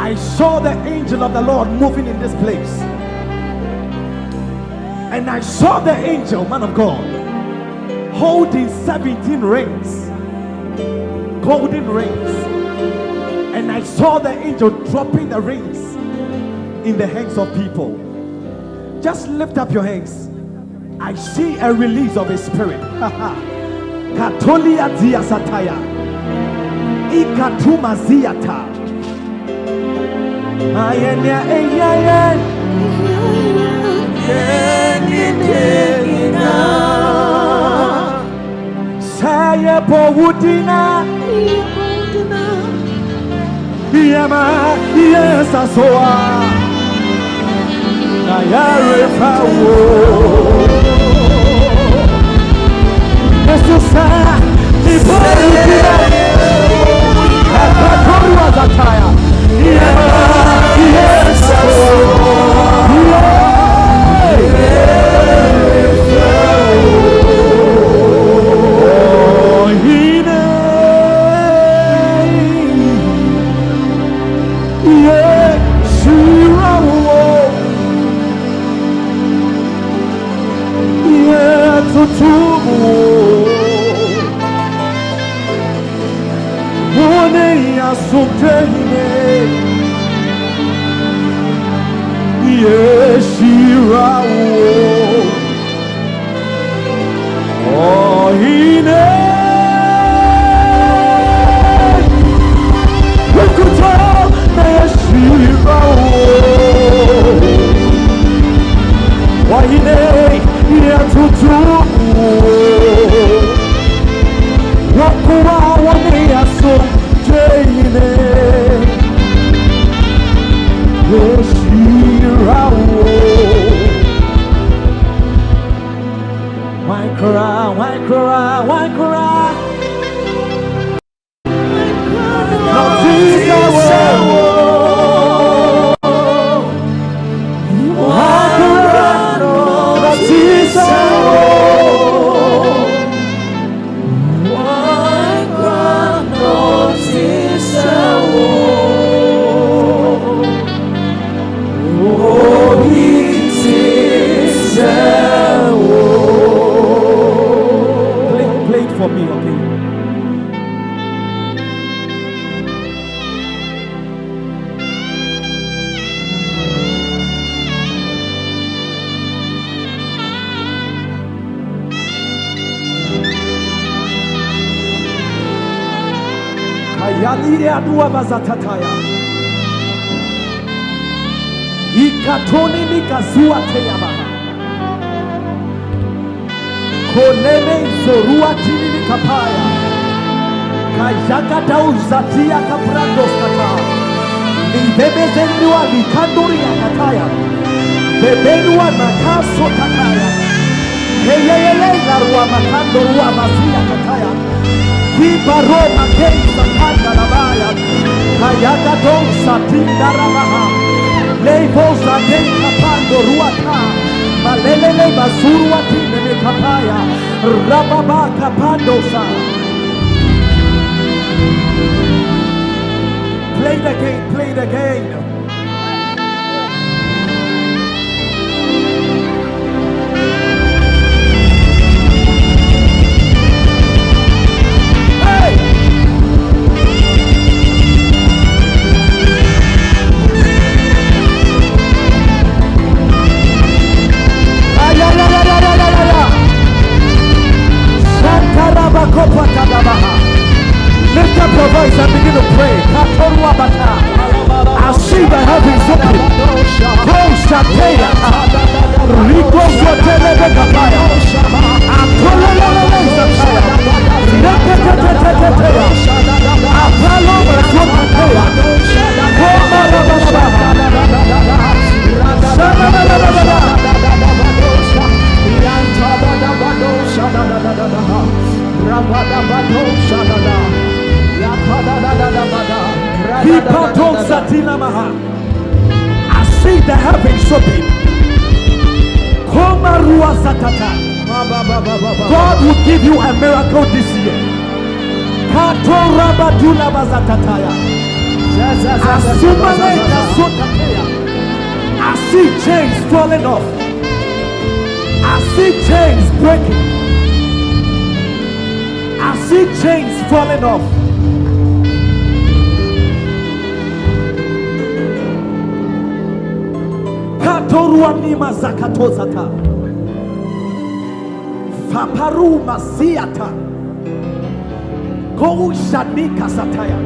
I saw the angel of the Lord moving in this place. And I saw the angel, man of God, holding 17 rings, golden rings. And I saw the angel dropping the rings in the hands of people. Just lift up your hands. I see a release of a spirit. Katolia dia sataya. Ikatuma ziata. Ayenya ayenya. Saya powudina. Yama yesa soa. Ayare fawo. Jesus sa ibodina. Akatorwa zataya. Yama yesa soa. Yehyira Ohene Ukuta Yehyira Ohene Yatutu Wakuwa Wane Yaso Jene Yehyira Why cry? For me, okay? Kayali adua bazatataya. Ikatoni mikazua teyabaha. Koleme zorua tini kapaya. Kajaka dauzatia kaprandos kata. Nibebe zenua likanduri ya kataya. Bebenua makaso kataya. Keyele larua makando rua mazia kataya. Kibaro makei sakanda labaya. Kajaka dauzatinda rabaha. Levo zaten kapando ruata. Malelele bazuru watine me kapaya. Rababa kapandosa. Play the game, play the game. Hey! Lift up your voice and begin to pray. I see the heavens open. I see the heavens open. God will give you a miracle this year. I see chains falling off. I see chains breaking. I see chains falling off. Katoruanima zakatozata. Faparu masiata. Go shanika sataya.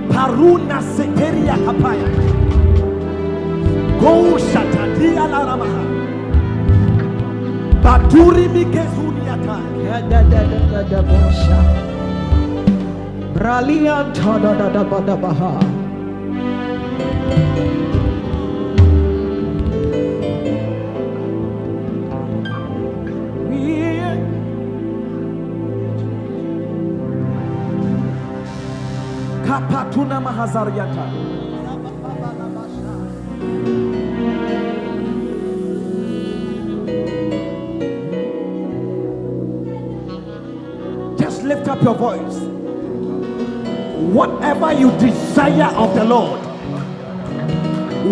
Paruna seteria kapaya. Go shatadia la ramaha. Baturi mikezuniata. Da bosha. Bralian tada da baha. Kapatuna mahazariata. Just lift up your voice. Whatever you desire of the Lord,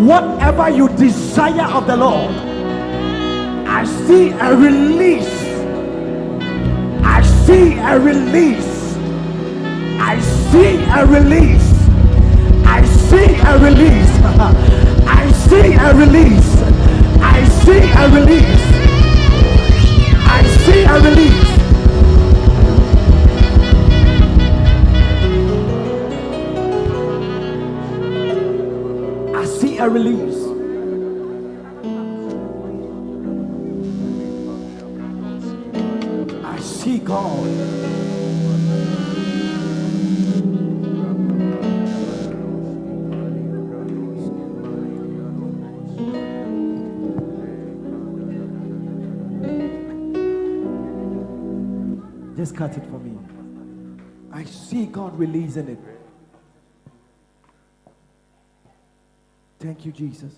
whatever you desire of the Lord, I see a release. I see a release. I see a release. I see a release. I see a release. I see a release. I see a release. I see a release. I see God. Just cut it for me. I see God releasing it. Thank you, Jesus.